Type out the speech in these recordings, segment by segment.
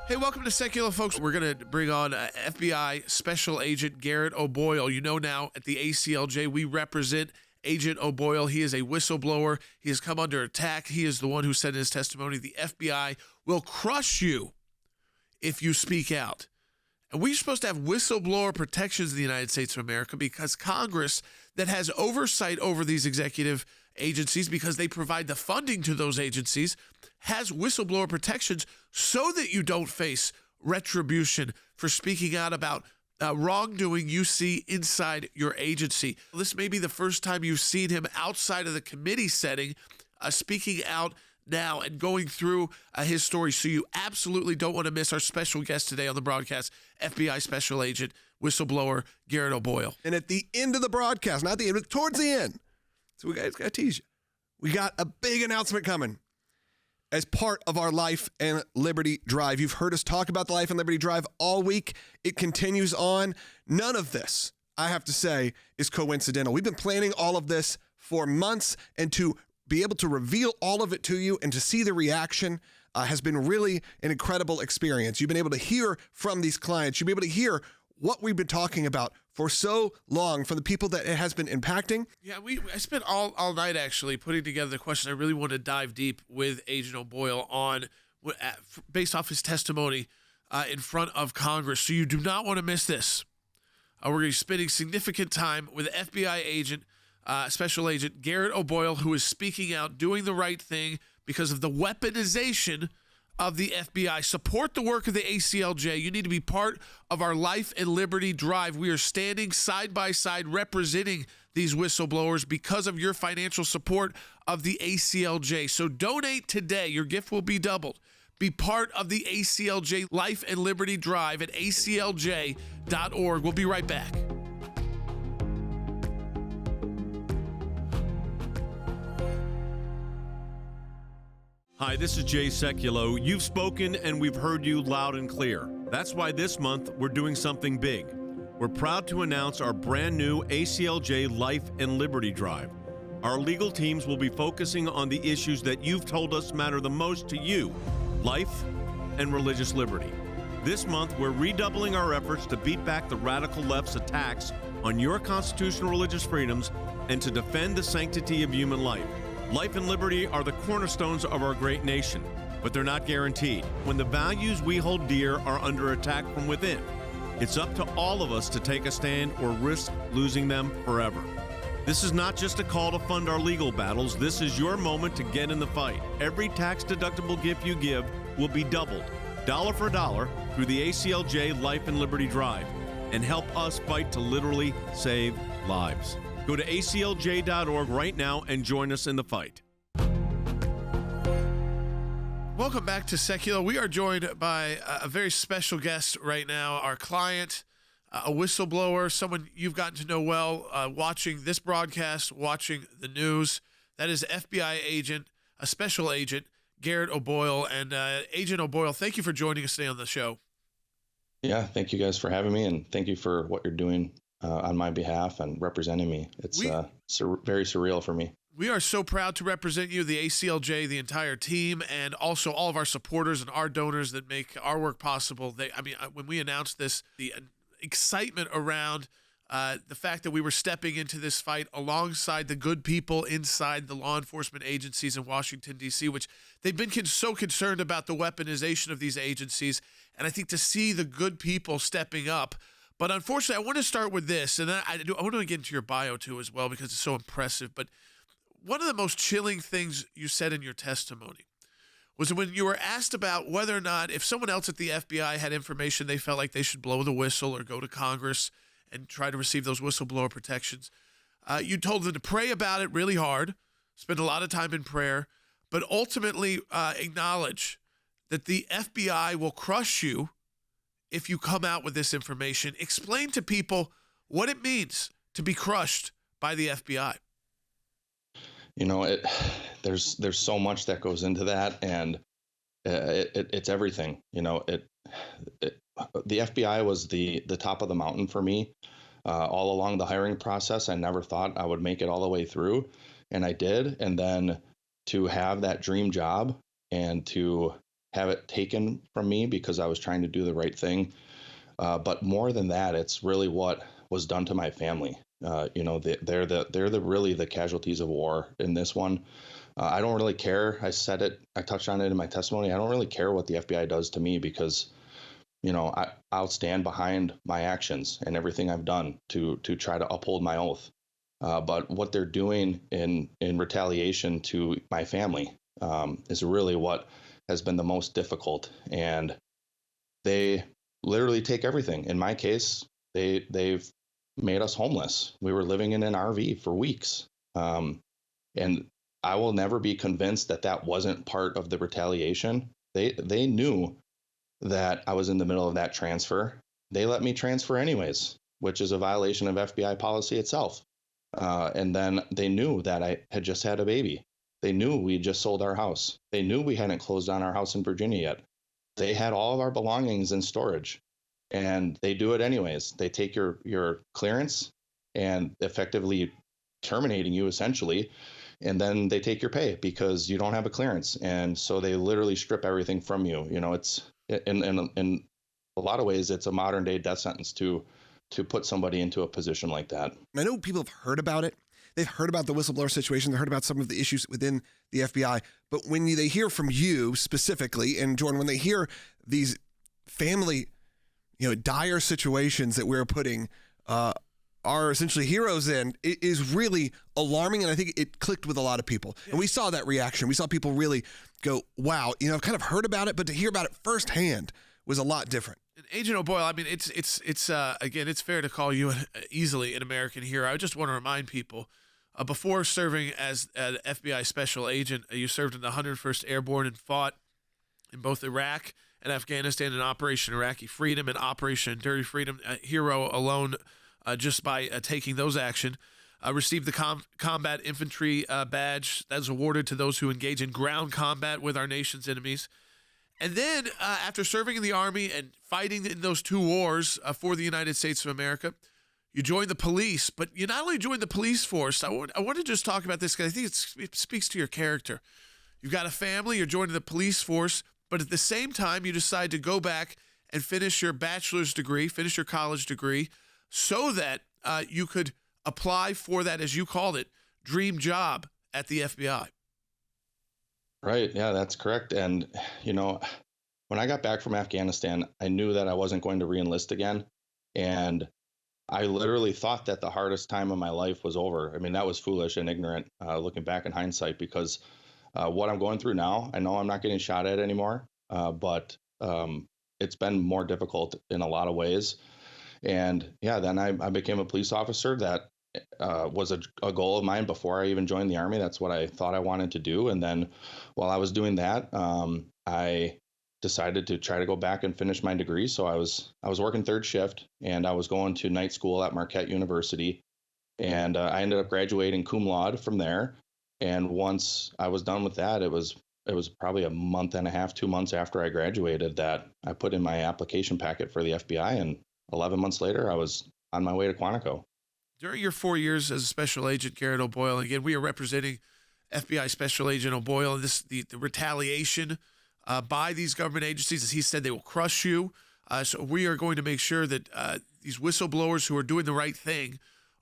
Hey, welcome to Sekulow, folks. We're going to bring on FBI Special Agent Garret O'Boyle. You know now at the ACLJ, we represent Agent O'Boyle. He is a whistleblower. He has come under attack. He is the one who said in his testimony, the FBI will crush you if you speak out. And we're supposed to have whistleblower protections in the United States of America because Congress that has oversight over these executive agencies, because they provide the funding to those agencies, has whistleblower protections so that you don't face retribution for speaking out about wrongdoing you see inside your agency. This may be the first time you've seen him outside of the committee setting, speaking out now and going through his story. So you absolutely don't want to miss our special guest today on the broadcast, FBI Special Agent, whistleblower Garret O'Boyle. And at the end of the broadcast, not the end, but towards the end, so we got to tease you. We got a big announcement coming as part of our Life and Liberty Drive. You've heard us talk about the Life and Liberty Drive all week. It continues on. None of this, I have to say, is coincidental. We've been planning all of this for months, and to be able to reveal all of it to you and to see the reaction has been really an incredible experience. You've been able to hear from these clients. You'll be able to hear what we've been talking about for so long from the people that it has been impacting. Yeah, I spent all night actually putting together the question. I really want to dive deep with Agent O'Boyle on, based off his testimony in front of Congress. So you do not want to miss this. We're going to be spending significant time with FBI agent, Special Agent Garret O'Boyle, who is speaking out, doing the right thing because of the weaponization of the FBI. Support the work of the ACLJ. You need to be part of our Life and Liberty Drive. We are standing side by side representing these whistleblowers because of your financial support of the ACLJ. So donate today. Your gift will be doubled. Be part of the ACLJ Life and Liberty Drive at aclj.org. We'll be right back. Hi, this is Jay Sekulow. You've spoken and we've heard you loud and clear. That's why this month we're doing something big. We're proud to announce our brand new ACLJ Life and Liberty Drive. Our legal teams will be focusing on the issues that you've told us matter the most to you: life and religious liberty. This month, we're redoubling our efforts to beat back the radical left's attacks on your constitutional religious freedoms and to defend the sanctity of human life. Life and liberty are the cornerstones of our great nation, but they're not guaranteed when the values we hold dear are under attack from within. It's up to all of us to take a stand or risk losing them forever. This is not just a call to fund our legal battles. This is your moment to get in the fight. Every tax-deductible gift you give will be doubled, dollar for dollar, through the ACLJ Life and Liberty Drive, and help us fight to literally save lives. Go to aclj.org right now and join us in the fight. Welcome back to Sekulow. We are joined by a very special guest right now, our client, a whistleblower, someone you've gotten to know well, watching this broadcast, watching the news. That is FBI agent, a special agent, Garret O'Boyle. And Agent O'Boyle, thank you for joining us today on the show. Yeah, thank you guys for having me, and thank you for what you're doing on my behalf and representing me. It's very surreal for me. We are so proud to represent you, the ACLJ, the entire team, and also all of our supporters and our donors that make our work possible. When we announced this, the excitement around the fact that we were stepping into this fight alongside the good people inside the law enforcement agencies in Washington, D.C., which they've been so concerned about the weaponization of these agencies. And I think to see the good people stepping up. But unfortunately, I want to start with this, and I want to get into your bio too as well because it's so impressive. But one of the most chilling things you said in your testimony was when you were asked about whether or not if someone else at the FBI had information they felt like they should blow the whistle or go to Congress and try to receive those whistleblower protections. You told them to pray about it really hard, spend a lot of time in prayer, but ultimately acknowledge that the FBI will crush you if you come out with this information. Explain to people what it means to be crushed by the FBI. You know, there's so much that goes into that, and it's everything. You know, the FBI was the top of the mountain for me all along the hiring process. I never thought I would make it all the way through, and I did. And then to have that dream job and to have it taken from me because I was trying to do the right thing. But more than that, it's really what was done to my family. They're really the casualties of war in this one. I don't really care. I touched on it in my testimony. I don't really care what the FBI does to me because, I'll stand behind my actions and everything I've done to try to uphold my oath. But what they're doing in retaliation to my family is really what has been the most difficult. And they literally take everything. In my case, they've made us homeless. We were living in an RV for weeks. And I will never be convinced that wasn't part of the retaliation. They knew that I was in the middle of that transfer. They let me transfer anyways, which is a violation of FBI policy itself. And then they knew that I had just had a baby. They knew we just sold our house. They knew we hadn't closed on our house in Virginia yet. They had all of our belongings in storage, and they do it anyways. They take your clearance and effectively terminating you essentially, and then they take your pay because you don't have a clearance. And so they literally strip everything from you. It's in a lot of ways, it's a modern day death sentence to put somebody into a position like that. I know people have heard about it. They've heard about the whistleblower situation. They've heard about some of the issues within the FBI. But when they hear from you specifically, and Jordan, when they hear these family, dire situations that we're putting our essentially heroes in, it is really alarming. And I think it clicked with a lot of people. Yeah. And we saw that reaction. We saw people really go, wow, I've kind of heard about it, but to hear about it firsthand was a lot different. Agent O'Boyle, I mean, it's again, it's fair to call you easily an American hero. I just want to remind people, before serving as an FBI special agent, you served in the 101st Airborne and fought in both Iraq and Afghanistan in Operation Iraqi Freedom and Operation Enduring Freedom. A hero alone, just by taking those action. Received the Combat Infantry badge that is awarded to those who engage in ground combat with our nation's enemies. And then, after serving in the Army and fighting in those two wars for the United States of America, you joined the police. But you not only joined the police force, I want to just talk about this because I think it speaks to your character. You've got a family, you're joining the police force, but at the same time, you decide to go back and finish your bachelor's degree, finish your college degree, so that you could apply for that, as you called it, dream job at the FBI. Right. Yeah, that's correct. And, when I got back from Afghanistan, I knew that I wasn't going to re-enlist again. And I literally thought that the hardest time of my life was over. I mean, that was foolish and ignorant looking back in hindsight, because what I'm going through now, I know I'm not getting shot at anymore, but it's been more difficult in a lot of ways. And yeah, then I became a police officer. That was a goal of mine before I even joined the Army. That's what I thought I wanted to do. And then while I was doing that, I decided to try to go back and finish my degree. So I was working third shift, and I was going to night school at Marquette University. And I ended up graduating cum laude from there. And once I was done with that, it was probably a month and a half, 2 months after I graduated, that I put in my application packet for the FBI. And 11 months later, I was on my way to Quantico. During your 4 years as a Special Agent Garret O'Boyle, again, we are representing FBI Special Agent O'Boyle, and the retaliation by these government agencies, as he said, they will crush you. So we are going to make sure that these whistleblowers who are doing the right thing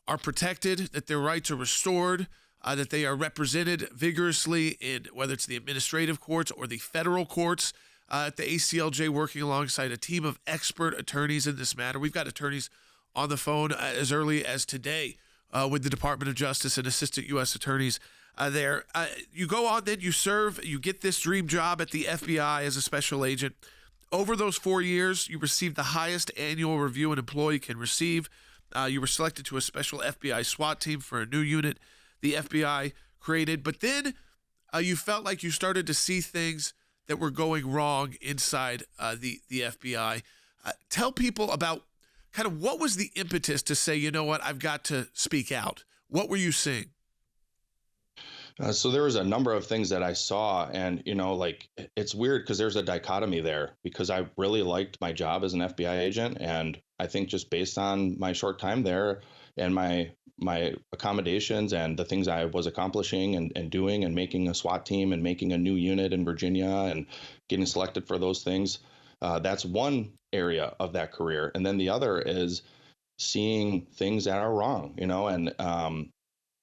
are protected, that their rights are restored, that they are represented vigorously in whether it's the administrative courts or the federal courts. At the ACLJ, working alongside a team of expert attorneys in this matter. We've got attorneys on the phone as early as today with the Department of Justice and assistant U.S. attorneys there. You go on, then you serve, you get this dream job at the FBI as a special agent. Over those 4 years, you received the highest annual review an employee can receive. You were selected to a special FBI SWAT team for a new unit the FBI created. But then you felt like you started to see things that were going wrong inside the FBI. Tell people about kind of what was the impetus to say, you know what, I've got to speak out. What were you seeing? So there was a number of things that I saw, and, it's weird because there's a dichotomy there, because I really liked my job as an FBI agent. And I think just based on my short time there and my my accommodations and the things I was accomplishing and doing, and making a SWAT team and making a new unit in Virginia and getting selected for those things. That's one area of that career. And then the other is seeing things that are wrong, and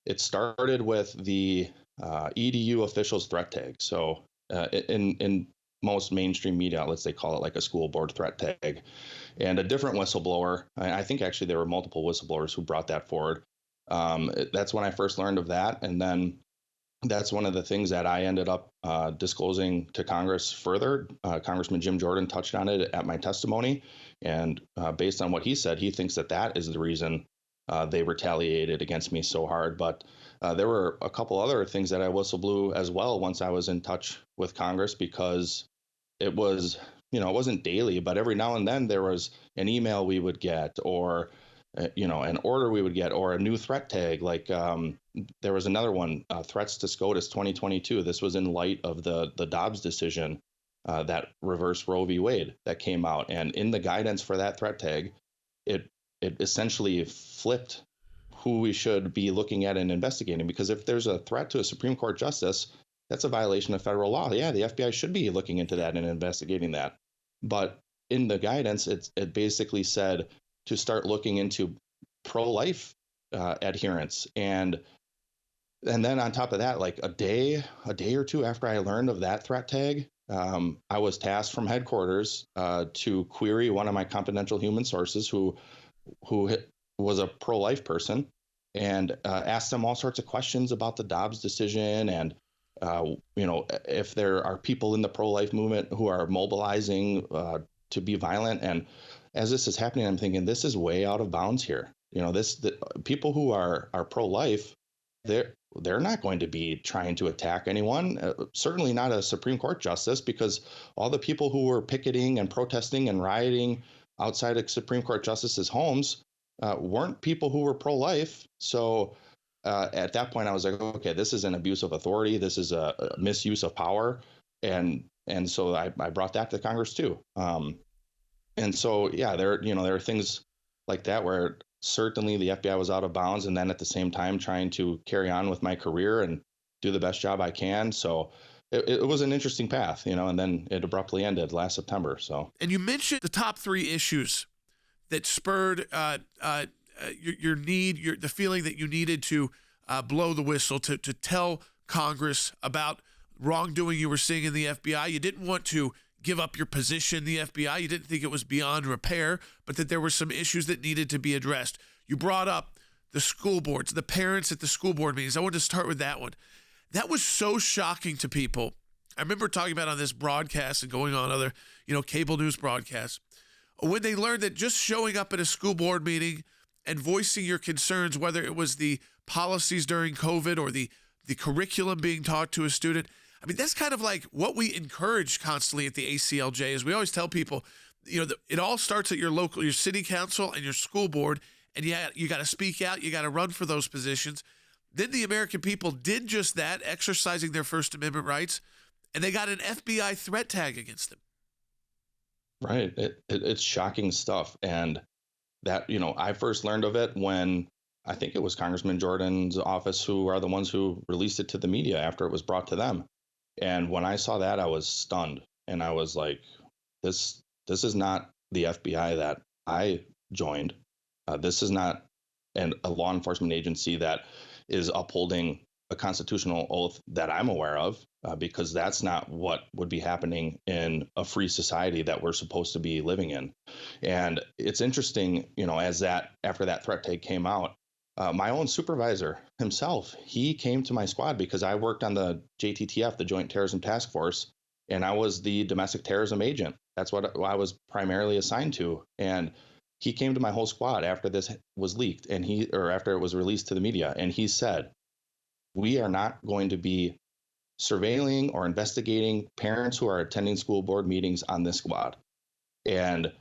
it started with the EDU officials threat tag. So in most mainstream media outlets, they call it like a school board threat tag. And a different whistleblower, I think actually there were multiple whistleblowers who brought that forward. That's when I first learned of that. And then that's one of the things that I ended up disclosing to Congress further. Congressman Jim Jordan touched on it at my testimony. And based on what he said, he thinks that is the reason they retaliated against me so hard. But there were a couple other things that I whistleblew as well once I was in touch with Congress, because it was, it wasn't daily, but every now and then there was an email we would get, or, an order we would get, or a new threat tag. Like there was another one, threats to SCOTUS 2022. This was in light of the Dobbs decision that reversed Roe v. Wade that came out. And in the guidance for that threat tag, it essentially flipped who we should be looking at and investigating. Because if there's a threat to a Supreme Court justice, that's a violation of federal law. Yeah, the FBI should be looking into that and investigating that. But in the guidance, it basically said to start looking into pro-life adherence. And then on top of that, like a day or two after I learned of that threat tag, I was tasked from headquarters to query one of my confidential human sources who was a pro-life person, and asked them all sorts of questions about the Dobbs decision, and if there are people in the pro-life movement who are mobilizing to be violent. And as this is happening, I'm thinking, this is way out of bounds here. The people who are pro-life, they're not going to be trying to attack anyone, certainly not a Supreme Court justice, because all the people who were picketing and protesting and rioting outside of Supreme Court justices' homes weren't people who were pro-life. So at that point, I was like, okay, this is an abuse of authority. This is a misuse of power. And so I brought that to Congress too. And so, yeah, there are things like that where certainly the FBI was out of bounds, and then at the same time trying to carry on with my career and do the best job I can. So it was an interesting path, and then it abruptly ended last September. So. And you mentioned the top three issues that spurred your need, the feeling that you needed to blow the whistle, to tell Congress about wrongdoing you were seeing in the FBI. You didn't want to give up your position in the FBI. You didn't think it was beyond repair, but that there were some issues that needed to be addressed. You brought up the school boards, the parents at the school board meetings. I wanted to start with that one. That was so shocking to people. I remember talking about on this broadcast and going on other, cable news broadcasts, when they learned that just showing up at a school board meeting and voicing your concerns, whether it was the policies during COVID or the curriculum being taught to a student, I mean, that's kind of like what we encourage constantly at the ACLJ. Is we always tell people, it all starts at your city council and your school board, and you got to speak out, you got to run for those positions. Then the American people did just that, exercising their First Amendment rights, and they got an FBI threat tag against them. Right. It's shocking stuff. And that, I first learned of it when I think it was Congressman Jordan's office, who are the ones who released it to the media after it was brought to them. And when I saw that, I was stunned. And I was like, this is not the FBI that I joined. This is not a law enforcement agency that is upholding a constitutional oath that I'm aware of, because that's not what would be happening in a free society that we're supposed to be living in. And it's interesting, after that threat tag came out, my own supervisor himself, he came to my squad because I worked on the JTTF, the Joint Terrorism Task Force, and I was the domestic terrorism agent. That's what I was primarily assigned to. And he came to my whole squad after this was leaked, after it was released to the media, and he said, we are not going to be surveilling or investigating parents who are attending school board meetings on this squad. And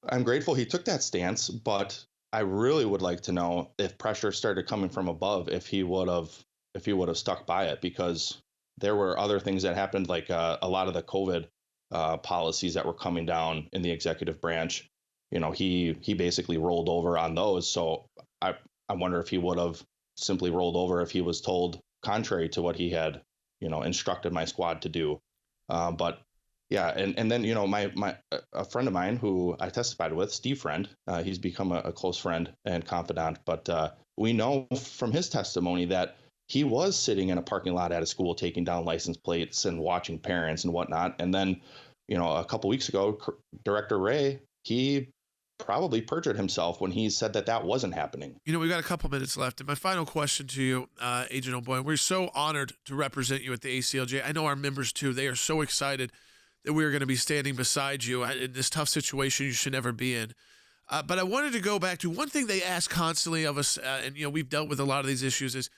I'm grateful he took that stance, but I really would like to know if pressure started coming from above, if he would have stuck by it, because there were other things that happened, like a lot of the COVID policies that were coming down in the executive branch. He basically rolled over on those. So I wonder if he would have simply rolled over if he was told contrary to what he had, instructed my squad to do. But yeah, and then a friend of mine who I testified with, Steve Friend, he's become a close friend and confidant. But we know from his testimony that he was sitting in a parking lot at a school taking down license plates and watching parents and whatnot. And then, a couple weeks ago, Director Wray, he probably perjured himself when he said that wasn't happening. We've got a couple minutes left. And my final question to you, Agent O'Boyle, we're so honored to represent you at the ACLJ. I know our members too. They are so excited that we're going to be standing beside you in this tough situation you should never be in. But I wanted to go back to one thing they ask constantly of us, and we've dealt with a lot of these issues, is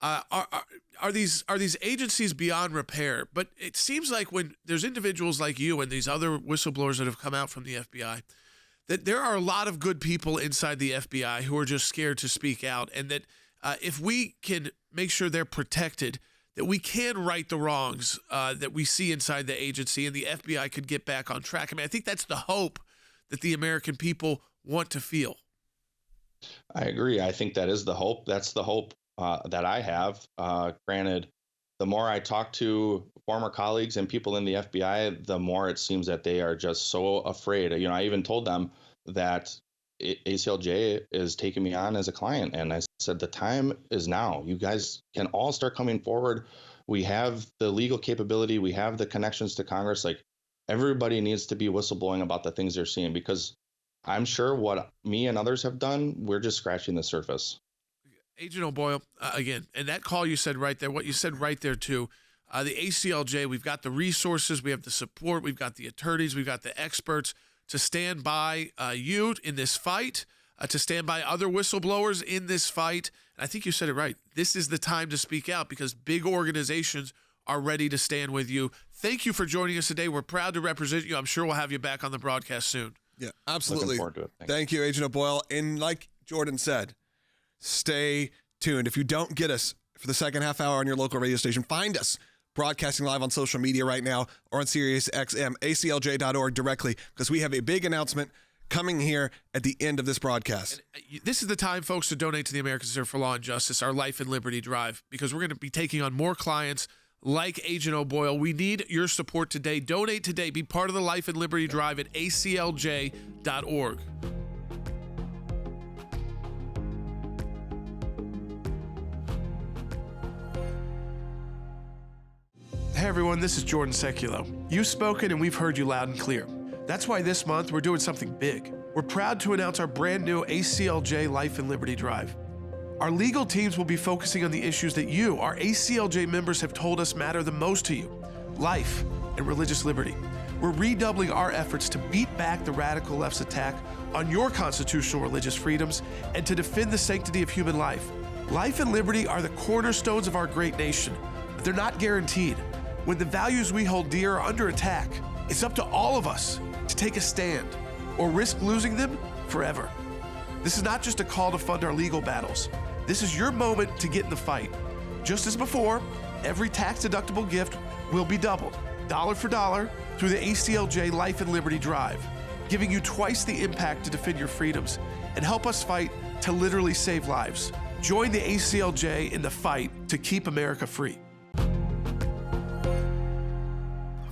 are these agencies beyond repair? But it seems like when there's individuals like you and these other whistleblowers that have come out from the FBI, that there are a lot of good people inside the FBI who are just scared to speak out, and that if we can make sure they're protected, that we can right the wrongs that we see inside the agency, and the FBI could get back on track. I mean, I think that's the hope that the American people want to feel. I agree. I think that is the hope. That's the hope that I have. Granted, the more I talk to former colleagues and people in the FBI, the more it seems that they are just so afraid. I even told them that ACLJ is taking me on as a client. And I said, the time is now. You guys can all start coming forward. We have the legal capability. We have the connections to Congress. Like, everybody needs to be whistleblowing about the things they're seeing, because I'm sure what me and others have done, we're just scratching the surface. Agent O'Boyle, again, and that call you said right there, what you said right there too, the ACLJ, we've got the resources, we have the support, we've got the attorneys, we've got the experts to stand by you in this fight, to stand by other whistleblowers in this fight. And I think you said it right. This is the time to speak out, because big organizations are ready to stand with you. Thank you for joining us today. We're proud to represent you. I'm sure we'll have you back on the broadcast soon. Yeah, absolutely. Looking forward to it. Thank you, Agent O'Boyle. And like Jordan said, stay tuned. If you don't get us for the second half hour on your local radio station, find us broadcasting live on social media right now or on Sirius XM, aclj.org directly, because we have a big announcement coming here at the end of this broadcast. And this is the time, folks, to donate to the American Center for Law and Justice, our Life and Liberty Drive, because we're going to be taking on more clients like Agent O'Boyle. We need your support today. Donate today. Be part of the Life and Liberty Drive at aclj.org. Hey everyone, this is Jordan Sekulow. You've spoken and we've heard you loud and clear. That's why this month we're doing something big. We're proud to announce our brand new ACLJ Life and Liberty Drive. Our legal teams will be focusing on the issues that you, our ACLJ members, have told us matter the most to you: life and religious liberty. We're redoubling our efforts to beat back the radical left's attack on your constitutional religious freedoms and to defend the sanctity of human life. Life and liberty are the cornerstones of our great nation, but they're not guaranteed. When the values we hold dear are under attack, it's up to all of us to take a stand or risk losing them forever. This is not just a call to fund our legal battles. This is your moment to get in the fight. Just as before, every tax-deductible gift will be doubled, dollar for dollar, through the ACLJ Life and Liberty Drive, giving you twice the impact to defend your freedoms and help us fight to literally save lives. Join the ACLJ in the fight to keep America free.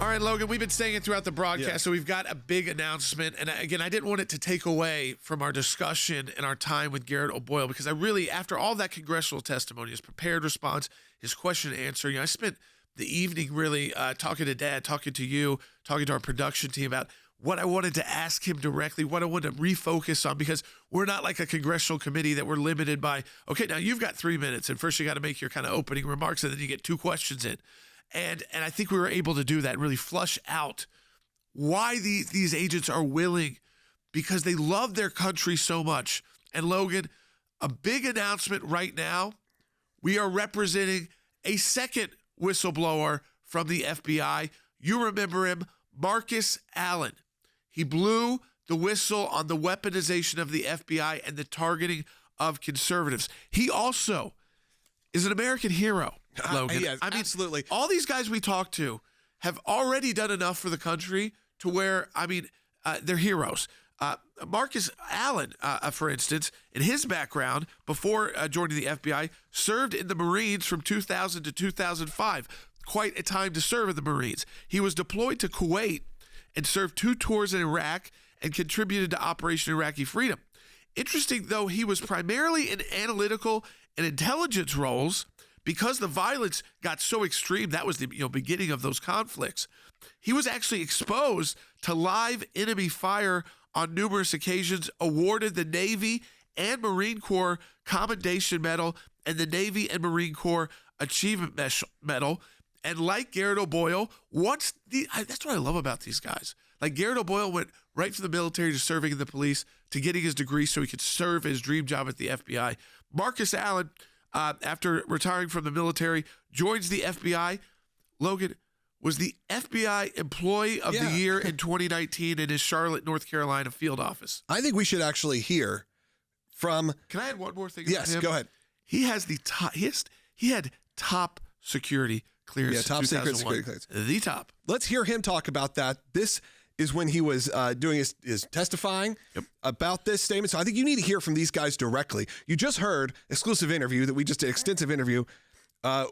All right, Logan, we've been saying it throughout the broadcast, so we've got a big announcement. And again, I didn't want it to take away from our discussion and our time with Garret O'Boyle, because I really, after all that congressional testimony, his prepared response, his question and answer, I spent the evening really talking to Dad, talking to you, talking to our production team about what I wanted to ask him directly, what I wanted to refocus on, because we're not like a congressional committee that we're limited by, okay, now you've got 3 minutes, and first you got to make your kind of opening remarks, and then you get 2 questions in. And I think we were able to do that, really flush out why these agents are willing, because they love their country so much. And Logan, a big announcement right now. We are representing a second whistleblower from the FBI. You remember him, Marcus Allen. He blew the whistle on the weaponization of the FBI and the targeting of conservatives. He also is an American hero, Logan. Yes, I mean, absolutely. All these guys we talked to have already done enough for the country to where, they're heroes. Marcus Allen, for instance, in his background, before joining the FBI, served in the Marines from 2000 to 2005. Quite a time to serve in the Marines. He was deployed to Kuwait and served 2 tours in Iraq and contributed to Operation Iraqi Freedom. Interesting, though, he was primarily in analytical and intelligence roles because the violence got so extreme. That was the beginning of those conflicts. He was actually exposed to live enemy fire on numerous occasions, awarded the Navy and Marine Corps Commendation Medal and the Navy and Marine Corps Achievement Medal. And like Garret O'Boyle, that's what I love about these guys. Like Garret O'Boyle went right from the military to serving in the police to getting his degree so he could serve his dream job at the FBI. Marcus Allen, after retiring from the military, joins the FBI. Logan was the FBI Employee of the Year in 2019 in his Charlotte, North Carolina field office. I think we should actually hear from... Can I add one more thing? Yes, go ahead. He has the top... He had top security clearance. Yeah, top secret security clearance. The top. Let's hear him talk about that. This is when he was doing his testifying about this statement. So I think you need to hear from these guys directly. You just heard exclusive interview that we just did, extensive interview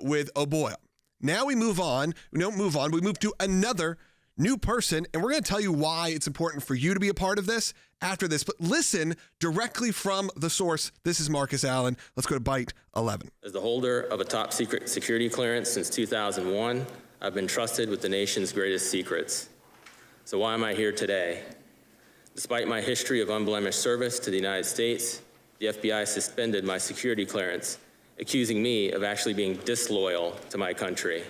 with O'Boyle. Now we move on. We don't move on. We move to another new person, and we're going to tell you why it's important for you to be a part of this after this. But listen directly from the source. This is Marcus Allen. Let's go to Bite 11. As the holder of a top secret security clearance since 2001, I've been trusted with the nation's greatest secrets. So why am I here today? Despite my history of unblemished service to the United States, the FBI suspended my security clearance, accusing me of actually being disloyal to my country.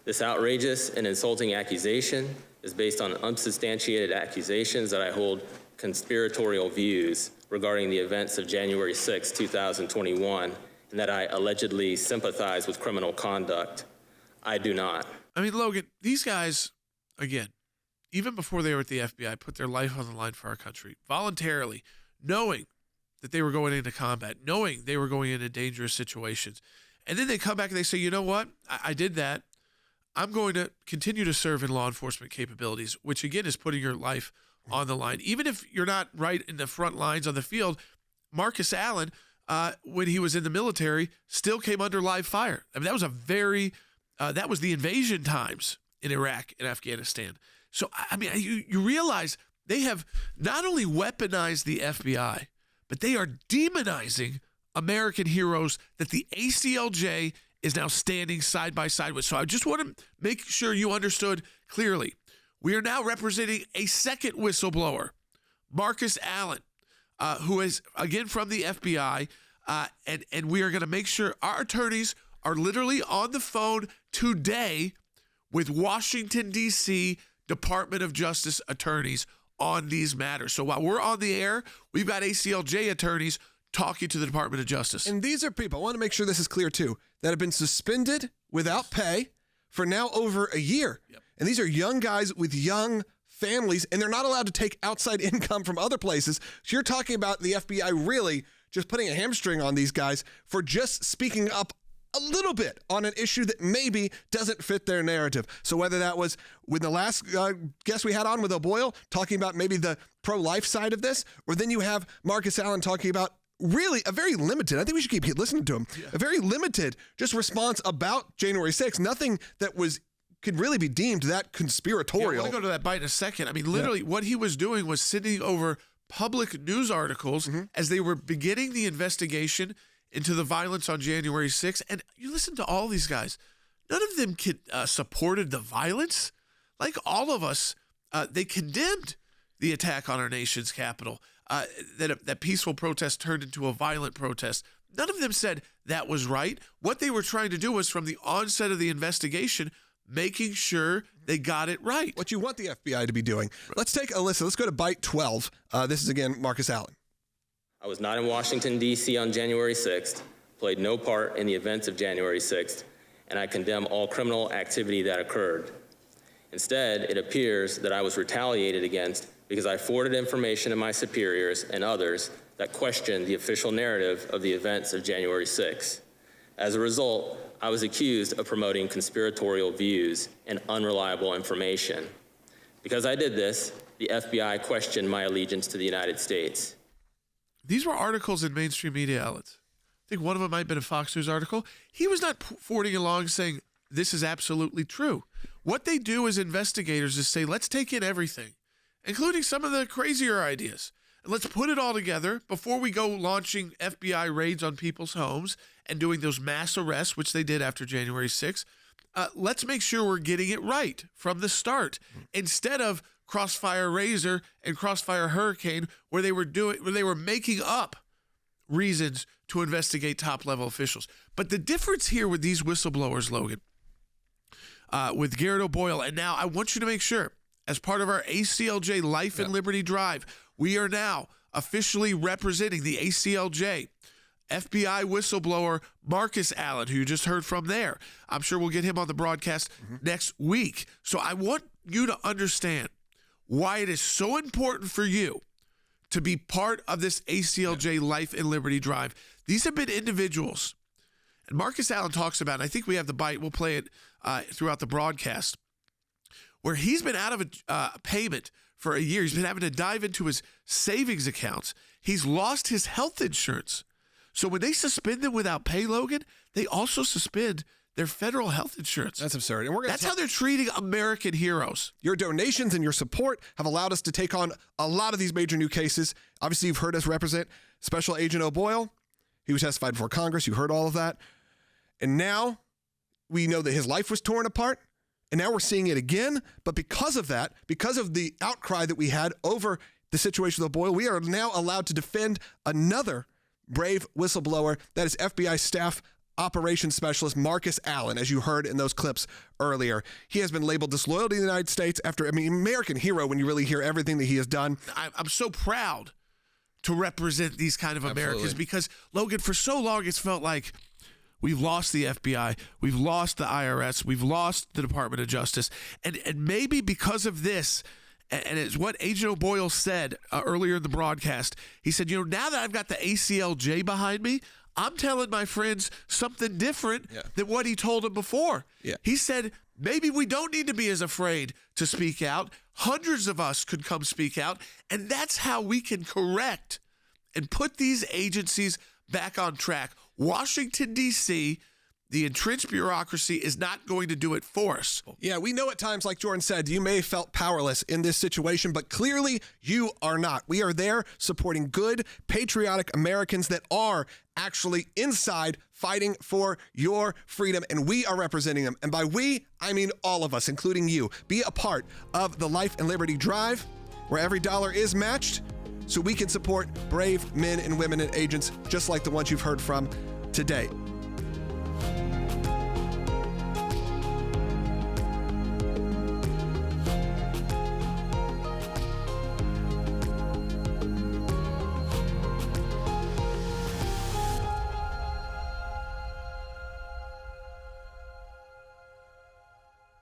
This outrageous and insulting accusation is based on unsubstantiated accusations that I hold conspiratorial views regarding the events of January 6, 2021, and that I allegedly sympathize with criminal conduct. I do not. I mean, Logan, these guys, again, even before they were at the FBI, put their life on the line for our country, voluntarily, knowing that they were going into combat, knowing they were going into dangerous situations. And then they come back and they say, you know what? I did that. I'm going to continue to serve in law enforcement capabilities, which again is putting your life on the line. Even if you're not right in the front lines on the field, Marcus Allen, when he was in the military, still came under live fire. I mean, that was that was the invasion times in Iraq and Afghanistan. So, I mean, you realize they have not only weaponized the FBI, but they are demonizing American heroes that the ACLJ is now standing side by side with. So I just want to make sure you understood clearly. We are now representing a second whistleblower, Marcus Allen, who is, again, from the FBI. And we are going to make sure our attorneys are literally on the phone today with Washington, D.C. Department of Justice attorneys on these matters. So while we're on the air, we've got ACLJ attorneys talking to the Department of Justice. And these are people, I want to make sure this is clear too, that have been suspended without pay for now over a year. Yep. And these are young guys with young families, and they're not allowed to take outside income from other places. So you're talking about the FBI really just putting a hamstring on these guys for just speaking up a little bit on an issue that maybe doesn't fit their narrative. So whether that was with the last guest we had on with O'Boyle, talking about maybe the pro-life side of this, or then you have Marcus Allen talking about really a very limited, I think we should keep listening to him, a very limited just response about January 6th, nothing that could really be deemed that conspiratorial. Yeah, I want to go to that bite in a second. I mean, literally what he was doing was sending over public news articles as they were beginning the investigation into the violence on January 6th. And you listen to all these guys. None of them supported the violence. Like all of us, they condemned the attack on our nation's capital, that peaceful protest turned into a violent protest. None of them said that was right. What they were trying to do was, from the onset of the investigation, making sure they got it right. What you want the FBI to be doing. Let's take a listen. Let's go to Bite 12. This is, again, Marcus Allen. I was not in Washington, D.C. on January 6th, played no part in the events of January 6th, and I condemn all criminal activity that occurred. Instead, it appears that I was retaliated against because I forwarded information to my superiors and others that questioned the official narrative of the events of January 6th. As a result, I was accused of promoting conspiratorial views and unreliable information. Because I did this, the FBI questioned my allegiance to the United States. These were articles in mainstream media outlets. I think one of them might have been a Fox News article. He was not forwarding along saying, this is absolutely true. What they do as investigators is say, let's take in everything, including some of the crazier ideas. And let's put it all together before we go launching FBI raids on people's homes and doing those mass arrests, which they did after January 6th. Let's make sure we're getting it right from the start, instead of Crossfire Razor and Crossfire Hurricane, where they were making up reasons to investigate top-level officials. But the difference here with these whistleblowers, Logan, with Garret O'Boyle, and now I want you to make sure, as part of our ACLJ Life and Liberty Drive, we are now officially representing the ACLJ. FBI whistleblower Marcus Allen, who you just heard from there. I'm sure we'll get him on the broadcast next week. So I want you to understand why it is so important for you to be part of this ACLJ Life and Liberty Drive. These have been individuals, and Marcus Allen talks about, and I think we have the bite, we'll play it throughout the broadcast, where he's been out of a payment for a year. He's been having to dive into his savings accounts. He's lost his health insurance. So when they suspend them without pay, Logan, they also suspend their federal health insurance. That's absurd. And that's how they're treating American heroes. Your donations and your support have allowed us to take on a lot of these major new cases. Obviously, you've heard us represent Special Agent O'Boyle. He was testified before Congress. You heard all of that. And now we know that his life was torn apart. And now we're seeing it again. But because of that, because of the outcry that we had over the situation with O'Boyle, we are now allowed to defend another brave whistleblower. That is FBI Staff Operations Specialist Marcus Allen, as you heard in those clips earlier. He has been labeled disloyal to the United States American hero when you really hear everything that he has done. I'm so proud to represent these kind of Americans because, Logan, for so long it's felt like we've lost the FBI, we've lost the IRS, we've lost the Department of Justice. And maybe because of this, and it's what Agent O'Boyle said earlier in the broadcast. He said, now that I've got the ACLJ behind me, I'm telling my friends something different than what he told them before. Yeah. He said, maybe we don't need to be as afraid to speak out. Hundreds of us could come speak out, and that's how we can correct and put these agencies back on track. Washington, D.C., the entrenched bureaucracy is not going to do it for us. Yeah, we know at times, like Jordan said, you may have felt powerless in this situation, but clearly you are not. We are there supporting good, patriotic Americans that are actually inside fighting for your freedom, and we are representing them. And by we, I mean all of us, including you. Be a part of the Life and Liberty Drive, where every dollar is matched, so we can support brave men and women and agents just like the ones you've heard from today.